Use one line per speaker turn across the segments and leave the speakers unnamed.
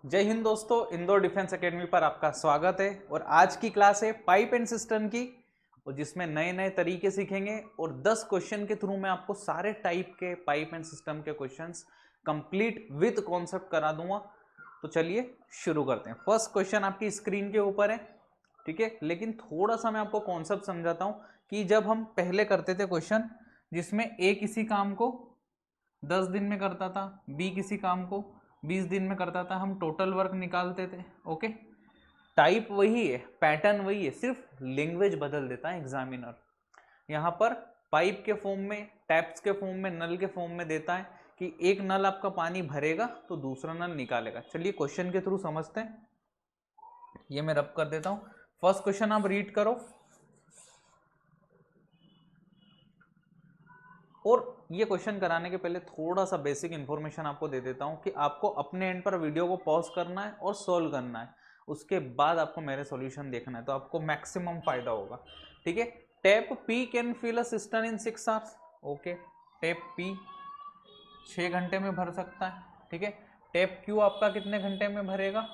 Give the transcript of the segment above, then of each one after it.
जय हिंद दोस्तों, Indore defence academy पर आपका स्वागत है। और आज की क्लास है पाइप एंड सिस्टम की, और जिसमें नए नए तरीके सीखेंगे और 10 क्वेश्चन के थ्रू मैं आपको सारे टाइप के पाइप एंड सिस्टम के क्वेश्चंस कंप्लीट विद कॉन्सेप्ट करा दूंगा। तो चलिए शुरू करते हैं। फर्स्ट क्वेश्चन आपकी स्क्रीन के ऊपर है, ठीक है। लेकिन थोड़ा सा मैं आपको कॉन्सेप्ट समझाता हूँ कि जब हम पहले करते थे क्वेश्चन जिसमें ए किसी काम को 10 दिन में करता था, बी किसी काम को 20 दिन में करता था, हम टोटल वर्क निकालते थे। ओके, टाइप वही है, पैटर्न वही है, सिर्फ लैंग्वेज बदल देता है एग्जामिनर। यहाँ पर पाइप के फॉर्म में, टैप्स के फॉर्म में, नल के फॉर्म में देता है कि एक नल आपका पानी भरेगा तो दूसरा नल निकालेगा। चलिए क्वेश्चन के थ्रू समझते हैं। ये मैं रब कर देता हूँ। फर्स्ट क्वेश्चन आप रीड करो। और ये क्वेश्चन कराने के पहले थोड़ा सा बेसिक इन्फॉर्मेशन आपको दे देता हूँ कि आपको अपने एंड पर वीडियो को पॉज करना है और सोल्व करना है, उसके बाद आपको मेरे सॉल्यूशन देखना है, तो आपको मैक्सिमम फायदा होगा, ठीक है। Tap P can fill a system in 6 hours. Okay, tap P 6 घंटे में भर सकता है, ठीक है। टैप क्यू आपका कितने घंटे में भरेगा?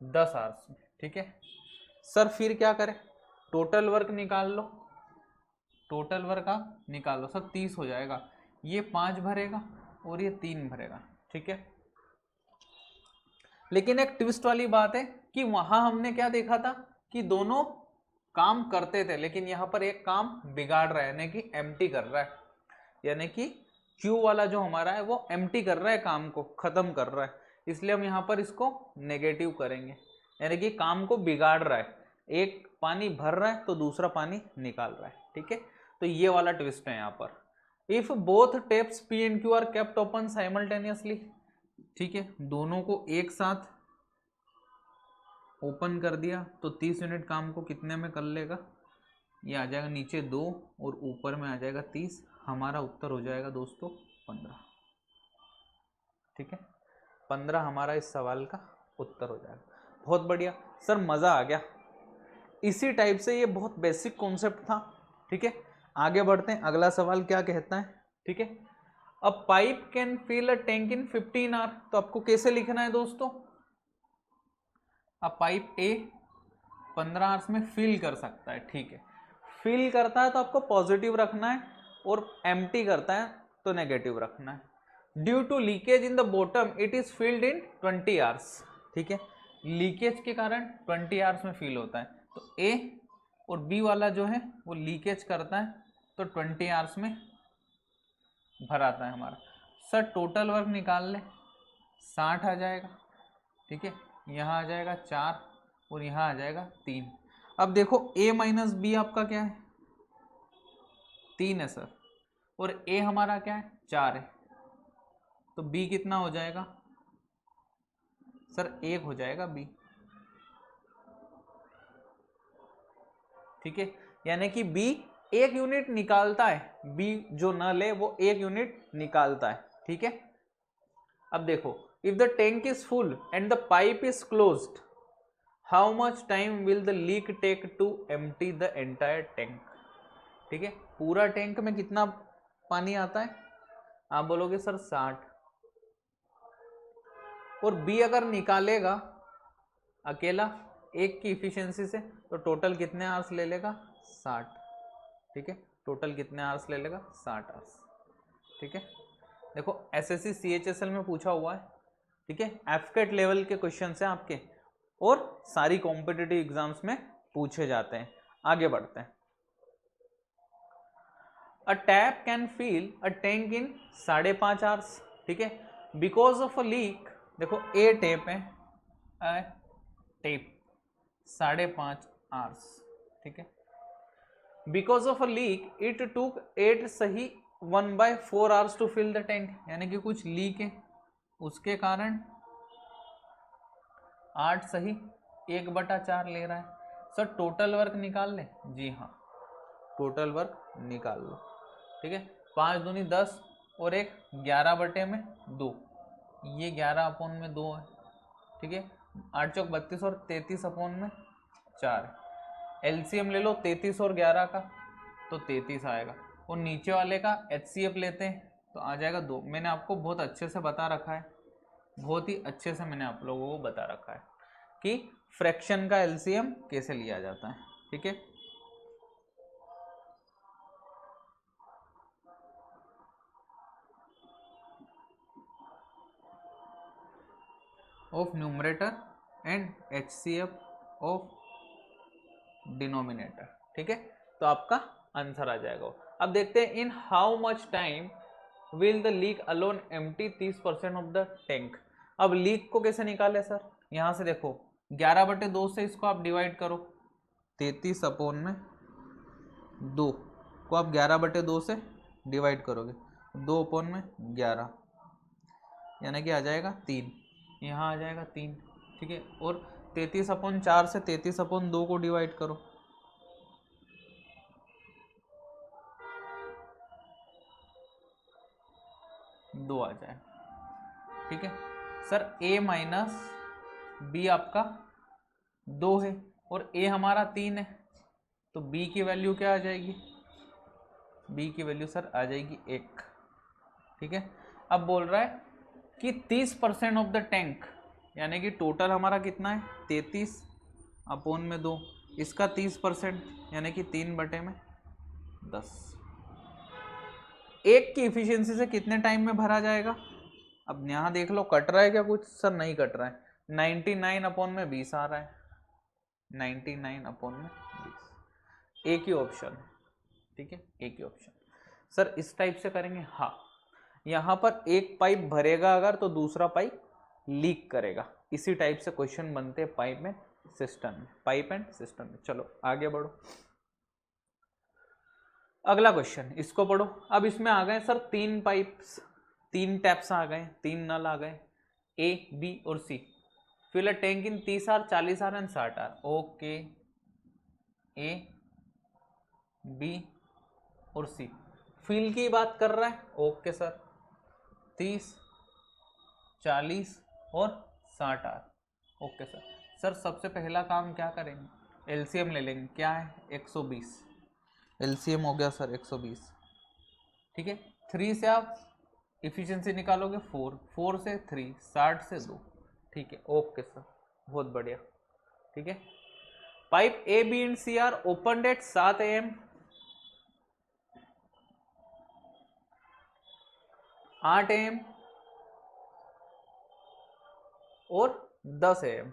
10 आवर्स में, ठीक है। सर फिर क्या करें? टोटल वर्क निकाल लो। टोटल वर्क आप निकालो सर, 30 हो जाएगा। ये 5 भरेगा और ये 3 भरेगा, ठीक है। लेकिन एक ट्विस्ट वाली बात है कि वहां हमने क्या देखा था कि दोनों काम करते थे, लेकिन यहाँ पर एक काम बिगाड़ रहा है, यानी कि एम्प्टी कर रहा है, यानी कि Q वाला जो हमारा है वो एम्प्टी कर रहा है, काम को खत्म कर रहा है। इसलिए हम यहाँ पर इसको नेगेटिव करेंगे, यानी कि काम को बिगाड़ रहा है। एक पानी भर रहा है तो दूसरा पानी निकाल रहा है, ठीक है। तो ये वाला ट्विस्ट है यहाँ पर। If both taps P and Q are kept open simultaneously, ठीक है, दोनों को एक साथ ओपन कर दिया तो 30 यूनिट काम को कितने में कर लेगा? ये आ जाएगा नीचे 2 और ऊपर में आ जाएगा 30। हमारा उत्तर हो जाएगा दोस्तों 15, ठीक है। 15 हमारा इस सवाल का उत्तर हो जाएगा। बहुत बढ़िया सर, मज़ा आ गया। इसी टाइप से ये बहुत बेसिक कॉन्सेप्ट था, ठीक है। आगे बढ़ते हैं, अगला सवाल क्या कहता है, ठीक है। A pipe can fill a tank in 15 hour. तो आपको कैसे लिखना है दोस्तों? अ पाइप ए 15 आवर्स में फिल कर सकता है, ठीक है। फिल करता है तो आपको पॉजिटिव रखना है, और एम्प्टी करता है तो नेगेटिव रखना है। Due to leakage in the bottom it is filled in 20 hours, ठीक है। लीकेज के कारण 20 आवर्स में फिल होता है, तो ए और बी वाला जो है वो लीकेज करता है तो 20 आवर्स में भर आता है हमारा। सर टोटल वर्क निकाल ले, 60 आ जाएगा, ठीक है। यहाँ आ जाएगा 4 और यहाँ आ जाएगा 3। अब देखो a माइनस बी आपका क्या है? 3 है सर, और a हमारा क्या है? 4 है, तो b कितना हो जाएगा सर? 1 हो जाएगा b, ठीक है। यानी कि b 1 यूनिट निकालता है, b जो नल है वो 1 यूनिट निकालता है, ठीक है। अब देखो, if the tank is full and the pipe is closed, how much time will the leak take to empty the entire tank, ठीक है। पूरा टैंक में कितना पानी आता है? आप बोलोगे सर 60। और बी अगर निकालेगा अकेला एक की इफिशियंसी से तो टोटल कितने आवर्स ले लेगा? 60, ठीक है। टोटल कितने आवर्स ले लेगा? 60 आवर्स, ठीक है। देखो एसएससी सीएचएसएल में पूछा हुआ है, ठीक है। एफकेट लेवल के क्वेश्चन हैं आपके, और सारी कॉम्पिटिटिव एग्जाम्स में पूछे जाते हैं। आगे बढ़ते हैं। A tap can fill a tank in 5.5 hours, ठीक है। बिकॉज ऑफ अ लीक, देखो ए टेप है, अ टेप 5.5 आवर्स, ठीक है। Because of a leak it took 8 सही 1/4 hours to fill the tank, यानी कि कुछ लीक है उसके कारण 8 सही 1/4 ले रहा है। सर टोटल वर्क निकाल ले? जी हाँ, टोटल वर्क निकाल लो, ठीक है। 5 दूनी 10 और एक 11/2, ये 11/2 है, ठीक है। 8 चौक 32 और 33 अपॉन में 4। एलसीएम ले लो 33 और 11 का, तो 33 आएगा। और नीचे वाले का एचसीएफ लेते हैं तो आ जाएगा 2। मैंने आपको बहुत अच्छे से बता रखा है, बहुत ही अच्छे से मैंने आप लोगों को बता रखा है कि फ्रैक्शन का एलसीएम कैसे लिया जाता है, ठीक है। Of numerator and HCF of denominator, ठीक है। तो आपका आंसर आ जाएगा। अब देखते हैं in how much time will the leak alone empty 30% of the tank. अब लीक को कैसे निकाले सर, यहां से देखो 11/2 से इसको आप डिवाइड करो, 33/2 को आप 11/2 से डिवाइड करोगे, 2/11 यानी कि आ जाएगा 3, यहाँ आ जाएगा 3, ठीक है। और 33/4 से 33/2 को डिवाइड करो, 2 आ जाए, ठीक है। सर a माइनस बी आपका 2 है और a हमारा 3 है, तो b की वैल्यू क्या आ जाएगी, b की वैल्यू सर आ जाएगी 1, ठीक है। अब बोल रहा है कि 30% ऑफ द टैंक, यानी कि टोटल हमारा कितना है 33/2, इसका 30% यानी कि 3/10। एक की इफिशियंसी से कितने टाइम में भरा जाएगा, अब यहाँ देख लो कट रहा है क्या कुछ, सर नहीं कट रहा है, 99/20 आ रहा है, 99/20, एक ही ऑप्शन, ठीक है, एक ही ऑप्शन। सर इस टाइप से करेंगे, हाँ, यहाँ पर एक पाइप भरेगा अगर तो दूसरा पाइप लीक करेगा, इसी टाइप से क्वेश्चन बनते हैं पाइप एंड सिस्टम में, पाइप एंड सिस्टम में। चलो आगे बढ़ो, अगला क्वेश्चन इसको पढ़ो। अब इसमें आ गए सर 3 पाइप्स, 3 टैप्स आ गए, 3 नल आ गए, A, B और C। Fill a tank in 30 hour, 40 hour and 60 hour. Okay, A, B और C फिल की बात कर रहा है, ओके सर, 30, 40 और 60 आर, ओके सर। सर सबसे पहला काम क्या करेंगे, एलसीएम ले लेंगे, क्या है 120, एलसीएम हो गया सर 120, ठीक है। 3 से आप इफिशिएंसी निकालोगे 4, 4 से 3, 60 से 2, ठीक है, ओके सर, बहुत बढ़िया, ठीक है। Pipe A B and C are open at 7 AM, 8 AM और 10 AM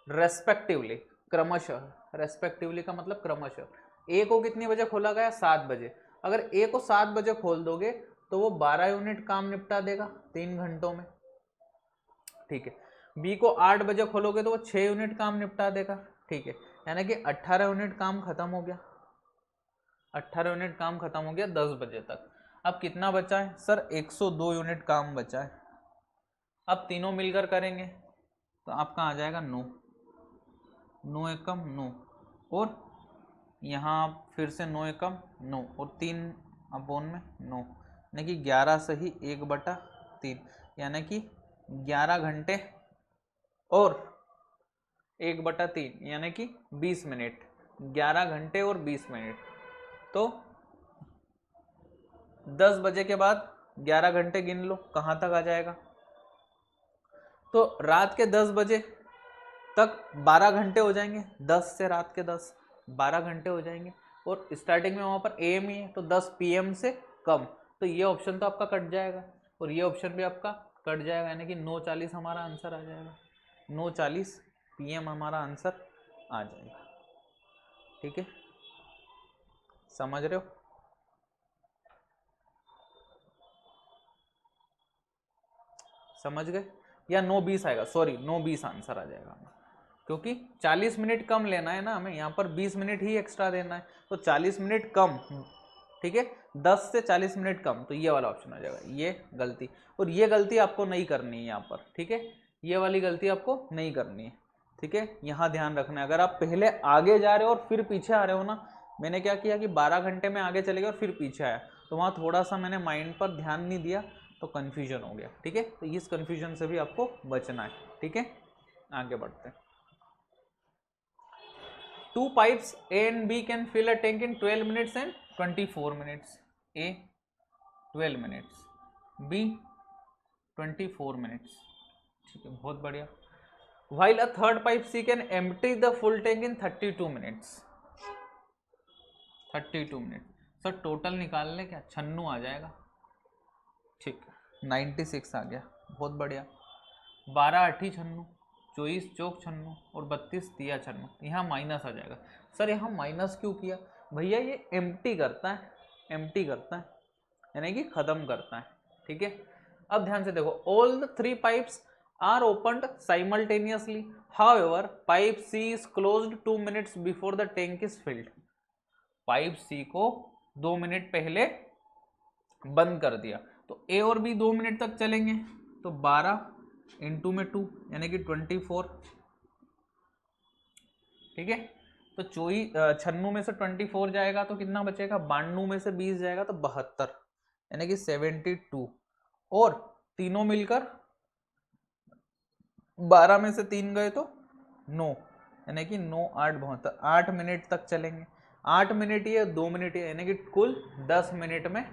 रेस्पेक्टिवली, क्रमशः, रेस्पेक्टिवली का मतलब क्रमशः। ए को कितने बजे खोला गया, 7 बजे। अगर ए को 7 बजे खोल दोगे तो वो 12 यूनिट काम निपटा देगा 3 घंटों में, ठीक है। बी को 8 बजे खोलोगे तो वो 6 यूनिट काम निपटा देगा, ठीक है, यानी कि 18 यूनिट काम खत्म हो गया, 18 यूनिट काम खत्म हो गया 10 बजे तक। अब कितना बचा है सर, 102 यूनिट काम बचा है। अब तीनों मिलकर करेंगे तो आपका आ जाएगा 9, 9 एकम 9, और यहाँ फिर से 9 एकम 9 और 3/9, यानी कि 11 सही 1/3, यानी कि 11 घंटे और 1/3 यानी कि 20 मिनट, 11 घंटे और 20 मिनट। तो 10 बजे के बाद 11 घंटे गिन लो कहाँ तक आ जाएगा, तो रात के 10 बजे तक 12 घंटे हो जाएंगे, 10 से रात के 10 12 घंटे हो जाएंगे, और स्टार्टिंग में वहाँ पर AM ही है तो 10 PM से कम, तो ये ऑप्शन तो आपका कट जाएगा और ये ऑप्शन भी आपका कट जाएगा, यानी कि 9:40 हमारा आंसर आ जाएगा, 9:40 PM हमारा आंसर आ जाएगा, ठीक है, समझ रहे हो। समझ गए, या 9:20 आएगा, सॉरी 9:20 आंसर आ जाएगा, क्योंकि 40 मिनट कम लेना है ना हमें, यहाँ पर 20 मिनट ही एक्स्ट्रा देना है, तो 40 मिनट कम, ठीक है, 10 से 40 मिनट कम, तो ये वाला ऑप्शन आ जाएगा, ये गलती, और ये गलती आपको नहीं करनी है यहाँ पर, ठीक है, ये वाली गलती आपको नहीं करनी है, ठीक है, यहाँ ध्यान रखना है। अगर आप पहले आगे जा रहे हो और फिर पीछे आ रहे हो ना, मैंने क्या किया कि 12 घंटे में आगे चले गए और फिर पीछे आया, तो वहाँ थोड़ा सा मैंने माइंड पर ध्यान नहीं दिया तो कन्फ्यूजन हो गया, ठीक है, तो इस कन्फ्यूजन से भी आपको बचना है, ठीक है। आगे बढ़ते हैं। 2 pipes A and B can fill a tank in 12 minutes and 24 minutes. A 12 minutes, B 24 minutes. ठीक है, बहुत बढ़िया। While a third pipe C can empty the full tank in 32 minutes। 32 minute. Sir total निकाल ले क्या, 96 आ जाएगा। ठीक है, 96 आ गया, बहुत बढ़िया। 12 8 96, 24 चौक 96 और 32 तिया 96। यहाँ माइनस आ जाएगा। सर यहाँ माइनस क्यों किया भैया, ये एम्प्टी करता है, एम्प्टी करता है यानी कि खत्म करता है। ठीक है, अब ध्यान से देखो, all the 3 pipes are opened simultaneously, however pipe C is closed 2 minutes before the tank is filled. Pipe C को 2 मिनट पहले बंद कर दिया, तो ए और बी 2 मिनट तक चलेंगे, तो 12 इंटू में 2 यानी कि 24। ठीक है, तो 96 में से 24 जाएगा तो कितना बचेगा, 92 में से 20 जाएगा तो 72 यानी कि 72, और तीनों मिलकर 12 में से 3 गए तो 9 यानी कि 9 8 72, 8 मिनट तक चलेंगे। 8 मिनट ये 2 मिनट ये यानी कि कुल 10 मिनट में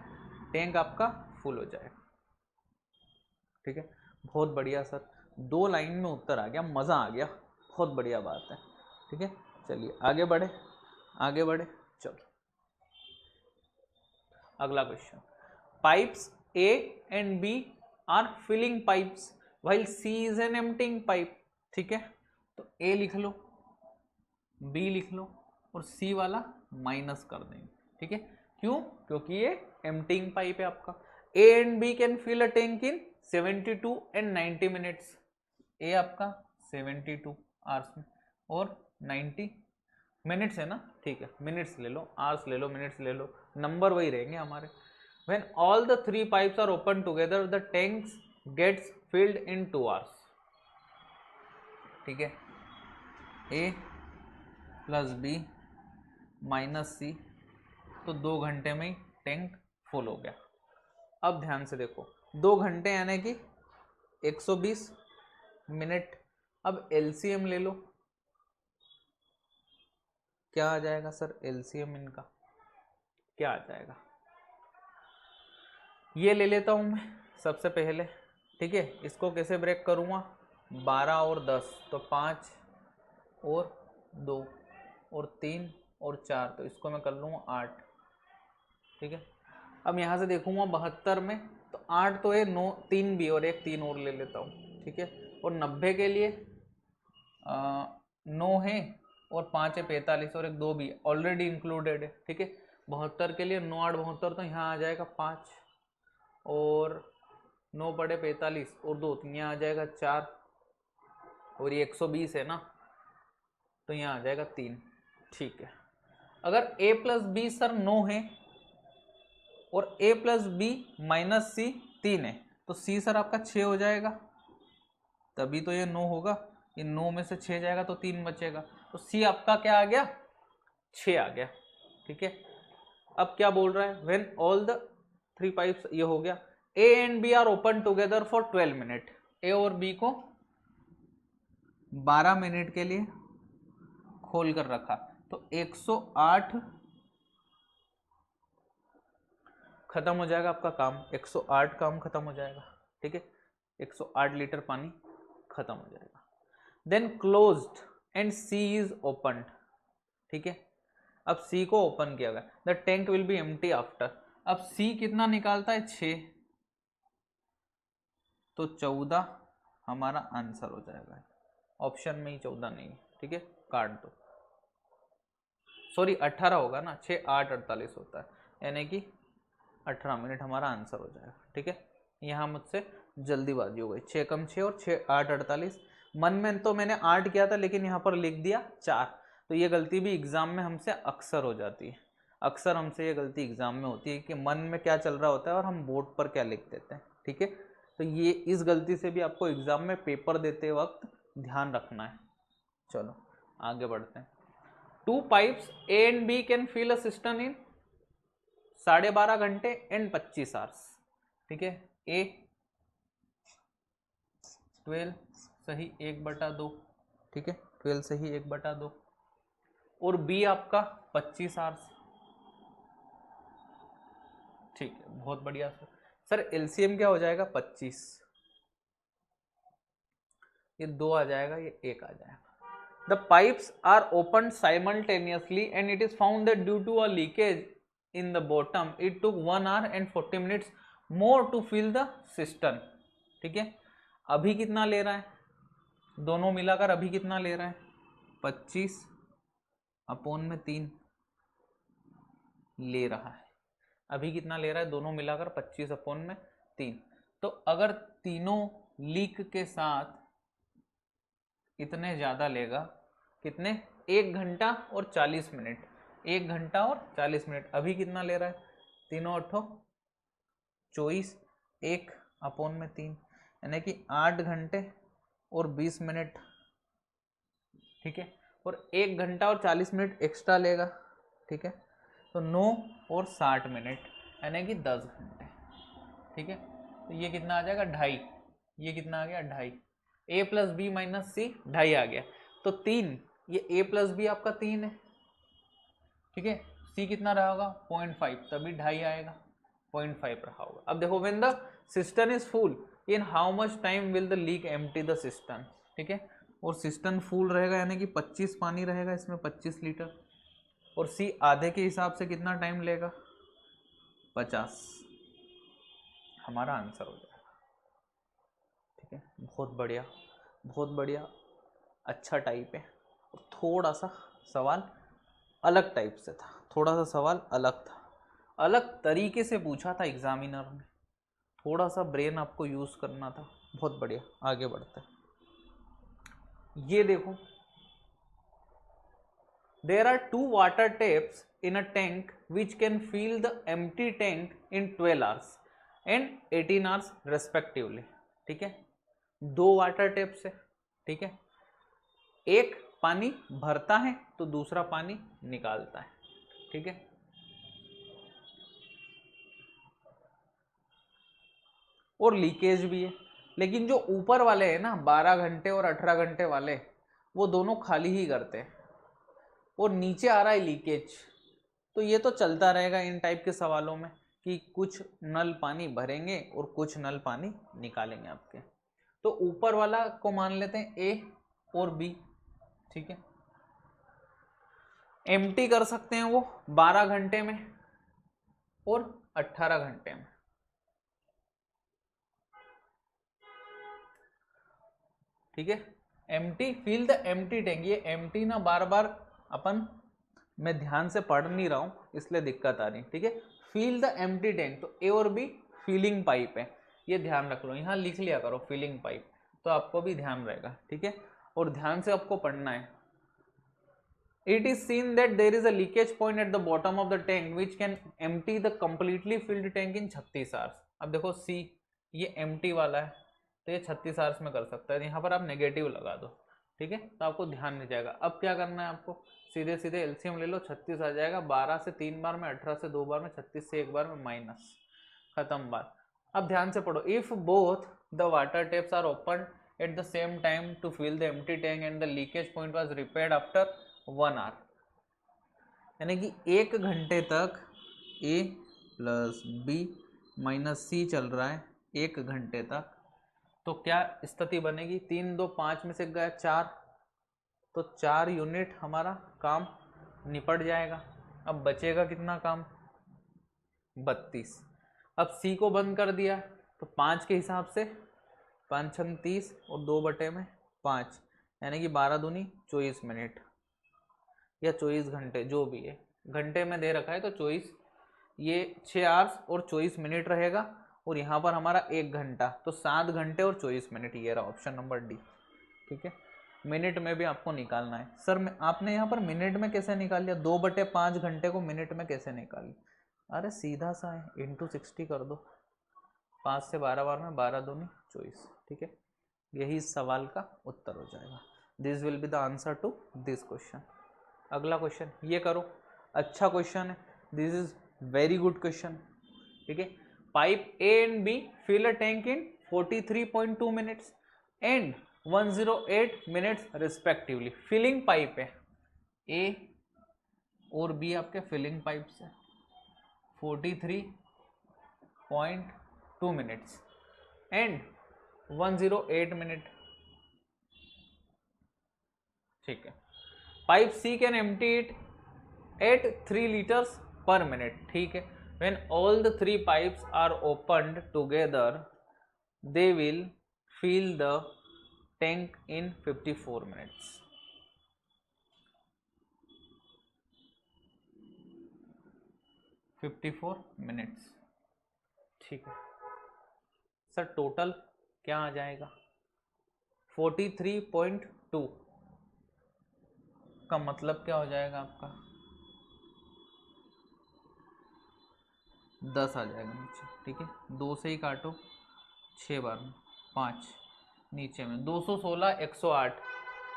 टैंक आपका फुल हो जाएगा। ठीक है, बहुत बढ़िया सर, 2 लाइन में उत्तर आ गया, मज़ा आ गया, बहुत बढ़िया बात है। ठीक है, चलिए आगे बढ़े, आगे बढ़े, चलो अगला question. Pipes A and B are filling pipes while C is an emptying pipe. ठीक है, तो ए लिख लो, बी लिख लो और सी वाला माइनस कर देंगे। ठीक है, क्यों, क्योंकि ये एम्प्टिंग पाइप है आपका। A and B can fill a tank in 72 and 90 minutes. A आपका 72 आवर्स में और 90 मिनट्स है ना। ठीक है, मिनट्स ले लो, आवर्स ले लो, मिनट्स ले लो, नंबर वही रहेंगे हमारे। When all the 3 pipes are open together, the tanks gets filled in 2 hours। ठीक है, A प्लस बी माइनस सी, तो 2 घंटे में ही टैंक फुल हो गया। अब ध्यान से देखो, 2 घंटे यानी कि 120 मिनट। अब एलसीएम ले लो, क्या आ जाएगा सर एलसीएम इनका, क्या आ जाएगा, ये ले लेता हूं मैं सबसे पहले। ठीक है, इसको कैसे ब्रेक करूंगा, 12 और 10 तो 5 और 2 और 3 और 4, तो इसको मैं कर लूँगा 8। ठीक है, अब यहाँ से देखूंगा 72 में, तो 8 तो है, 9 3 भी और एक 3 और ले लेता हूँ। ठीक है, और 90 के लिए 9 है और 5 है 45 और एक 2 भी ऑलरेडी इंक्लूडेड है। ठीक है, 72 के लिए 9 8 72, तो यहाँ आ जाएगा 5 और 9 पड़े 45 और 2, तो यहाँ आ जाएगा 4 और ये 120 है ना, तो यहाँ आ जाएगा 3। ठीक है, अगर a प्लस बी सर 9 है और a प्लस बी माइनस सी 3 है, तो c सर आपका 6 हो जाएगा, तभी तो ये 9 होगा। ये 9 में से 6 जाएगा तो 3 बचेगा, तो c आपका क्या आ गया, 6 आ गया। ठीक है, अब क्या बोल रहा है, व्हेन ऑल द 3 पाइप्स, ये हो गया। A and B are open together for 12 minute. A और बी को 12 मिनट के लिए खोल कर रखा, तो 108 खत्म हो जाएगा आपका काम, 108 काम खत्म हो जाएगा। ठीक है, 108 लीटर पानी खत्म हो जाएगा। Then closed and C is open. ठीक है, अब सी को ओपन किया गया, the tank will be empty after. अब सी कितना निकालता है, 6, तो 14 हमारा आंसर हो जाएगा। ऑप्शन में ही 14 नहीं है। ठीक है, काट दो, सॉरी 18 होगा ना, 6 8 48 होता है, यानी कि 18 मिनट हमारा आंसर हो जाएगा। ठीक है, यहाँ मुझसे जल्दीबाजी हो गई, 6 कम 6 और 6 8 48। मन में तो मैंने 8 किया था, लेकिन यहाँ पर लिख दिया 4, तो ये गलती भी एग्जाम में हमसे अक्सर हो जाती है। अक्सर हमसे ये गलती एग्जाम में होती है कि मन में क्या चल रहा होता है और हम बोर्ड पर क्या लिख देते हैं। ठीक है, तो ये इस गलती से भी आपको एग्जाम में पेपर देते वक्त ध्यान रखना है। चलो आगे बढ़ते हैं। 2 pipes A and B can fill a system in 12.5 घंटे एंड 25 आवर्स। ठीक है, ए 12 सही 1/2। ठीक है, 12 सही 1/2 और बी आपका 25 आवर्स। ठीक है, बहुत बढ़िया सर। सर एलसीएम क्या हो जाएगा, 25। ये 2 आ जाएगा, ये 1 आ जाएगा। The pipes are opened simultaneously and it is found that due to a leakage in the bottom, it took 1 hour and 40 minutes more to fill the cistern। ठीक है, अभी कितना ले रहा है, दोनों मिलाकर अभी कितना ले रहा है, 25/3 ले रहा है। अभी कितना ले रहा है, दोनों मिलाकर 25/3। तो अगर तीनों लीक के साथ इतने ज्यादा लेगा, कितने, 1 घंटा और 40 मिनट, 1 घंटा और 40 मिनट। अभी कितना ले रहा है, तीनों 8 24, 1/3, यानी कि 8 घंटे और 20 मिनट। ठीक है, और 1 घंटा और 40 मिनट एक्स्ट्रा लेगा। ठीक है, तो 9 और 60 मिनट यानी कि 10 घंटे। ठीक है, तो ये कितना आ जाएगा, 2.5। ये कितना आ गया, 2.5। a प्लस बी माइनस सी 2.5 आ गया, तो 3, ये a प्लस बी आपका 3 है। ठीक है, c कितना रहा होगा, 0.5, तभी 2.5 आएगा, 0.5 रहा होगा। अब देखो, when the cistern is full, in how much time will the leak empty the cistern. ठीक है, और सिस्टर्न फुल रहेगा यानी कि 25 पानी रहेगा इसमें, 25 लीटर, और सी आधे के हिसाब से कितना टाइम लेगा, 50। हमारा आंसर हो जाएगा। ठीक है, बहुत बढ़िया, बहुत बढ़िया, अच्छा टाइप है। थोड़ा सा सवाल अलग टाइप से था, थोड़ा सा सवाल अलग था, अलग तरीके से पूछा था एग्जामिनर ने, थोड़ा सा ब्रेन आपको यूज करना था। बहुत बढ़िया, आगे बढ़ते हैं। ये देखो, there are 2 water taps in a tank which can fill the empty tank in 12 hours and 18 hours respectively। ठीक है, 2 वाटर टेप्स है। ठीक है, एक पानी भरता है तो दूसरा पानी निकालता है। ठीक है, और लीकेज भी है, लेकिन जो ऊपर वाले हैं ना, 12 घंटे और 18 घंटे वाले, वो दोनों खाली ही करते हैं, और नीचे आ रहा है लीकेज। तो ये तो चलता रहेगा इन टाइप के सवालों में कि कुछ नल पानी भरेंगे और कुछ नल पानी निकालेंगे आपके। तो ऊपर वाला को मान लेते हैं ए और बी। ठीक है, एम्प्टी कर सकते हैं वो 12 घंटे में और 18 घंटे में। ठीक है, empty, fill the empty tank. ये एम्प्टी ना बार बार अपन, मैं ध्यान से पढ़ नहीं रहा हूं इसलिए दिक्कत आ रही। ठीक है, फिल द एम्प्टी टैंक, तो ए और बी फिलिंग पाइप है, ये ध्यान रख लो, यहाँ लिख लिया करो फिलिंग पाइप, तो आपको भी ध्यान रहेगा। ठीक है, और ध्यान से आपको पढ़ना है। It is seen that there is a leakage point at the bottom of the tank which can empty the completely filled tank in 36 hours। अब देखो सी, ये empty वाला है तो ये 36 hours में कर सकता है, यहाँ पर आप नेगेटिव लगा दो। ठीक है, तो आपको ध्यान नहीं जाएगा। अब क्या करना है आपको, सीधे सीधे एलसीएम ले लो, 36 आ जाएगा, 12 से 3 बार में, 18 से 2 बार में, 36 से 1 बार में, माइनस, खत्म बात। अब ध्यान से पढ़ो, if both the water taps are open at the same time to fill the empty tank and the leakage point was repaired after 1 hour, यानी कि 1 घंटे तक A plus B minus C चल रहा है 1 घंटे तक, तो क्या स्थिति बनेगी, 3 2 5 में से गया 4, तो 4 यूनिट हमारा काम निपट जाएगा। अब बचेगा कितना काम, 32। अब सी को बंद कर दिया तो 5 के हिसाब से, 5 छंग 30 और 2/5, यानी कि 12 दूनी 24 मिनट या 24 घंटे, जो भी है, घंटे में दे रखा है तो 24, ये 6 आवर्स और 24 मिनट रहेगा, और यहाँ पर हमारा 1 घंटा, तो 7 घंटे और 24 मिनट, ये रहा ऑप्शन नंबर डी। ठीक है, मिनट में भी आपको निकालना है। सर मैं, आपने यहाँ पर मिनट में कैसे निकाल लिया, 2/5 घंटे को मिनट में कैसे निकाली, अरे सीधा सा है, इंटू 60 कर दो, 5 से 12 बार में, 12 दूनी 24। ठीक है, यही इस सवाल का उत्तर हो जाएगा। This will be the answer to this question. अगला क्वेश्चन ये करो, अच्छा क्वेश्चन है, this is very good question. ठीक है, pipe A and B fill a tank in 43.2 minutes and 108 minutes respectively. Filling pipe है, ए और बी आपके फिलिंग पाइप से, 43.2 मिनट्स एंड 108 मिनट। ठीक है। Pipe C can empty it at 3 liters per minute, ठीक है। when all the 3 pipes are opened together they will fill the tank in 54 minutes। 54 minutes, ठीक है sir. Total क्या आ जाएगा 43.2 का मतलब क्या हो जाएगा आपका 10 आ जाएगा नीचे, ठीक है। 2 से ही काटो 6 बार में 5 नीचे में 216 108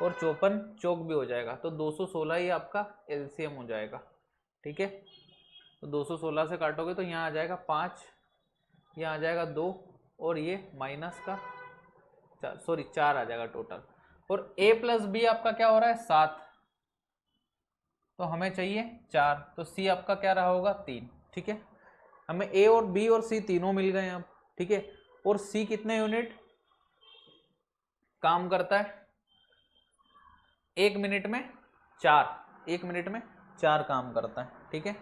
और 54 चौक भी हो जाएगा, तो 216 ही आपका एलसीएम हो जाएगा, ठीक है। तो 216 से काटोगे तो यहाँ आ जाएगा 5, यहाँ आ जाएगा 2 और ये माइनस का 4 आ जाएगा टोटल। और a प्लस बी आपका क्या हो रहा है 7, तो हमें चाहिए 4, तो c आपका क्या रहा होगा 3, ठीक है। हमें a और b और c तीनों मिल गए अब, ठीक है। और c कितने यूनिट काम करता है 1 मिनट में 4, 1 मिनट में 4 काम करता है, ठीक है।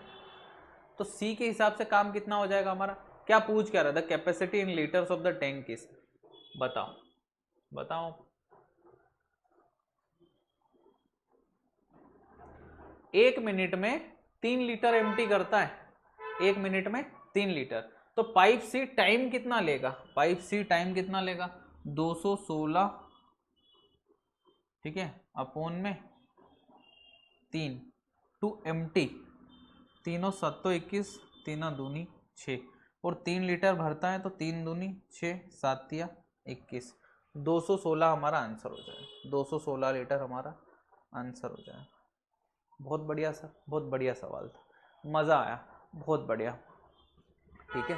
तो c के हिसाब से काम कितना हो जाएगा हमारा, क्या पूछ क्या रहा था, capacity in litres of the tank is, बताओ बताओ। 1 मिनट में 3 लीटर एम्प्टी करता है, 1 मिनट में 3 लीटर। तो पाइप सी टाइम कितना लेगा, पाइप सी टाइम कितना लेगा 216, ठीक है, अपॉन में 3 टू एम्प्टी, तीनों 7 21, 3 दूनी 6 और 3 लीटर भरता है, तो 3 दूनी 6 7 21, 216 हमारा आंसर हो जाएगा, 216 लीटर हमारा आंसर हो जाएगा। बहुत बढ़िया सर, बहुत बढ़िया सवाल था, मज़ा आया, बहुत बढ़िया, ठीक है।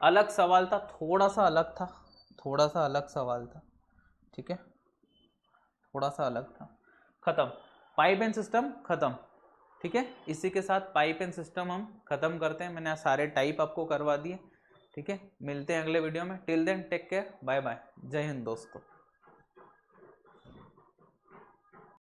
अलग सवाल था, थोड़ा सा अलग था, थोड़ा सा अलग सवाल था, ठीक है, थोड़ा सा अलग था। खत्म, पाइप एंड सिस्टम खत्म, ठीक है। इसी के साथ पाइप एंड सिस्टम हम खत्म करते हैं, मैंने सारे टाइप आपको करवा दिए, ठीक है। मिलते हैं अगले वीडियो में, till then take care, bye bye, जय हिंद दोस्तों।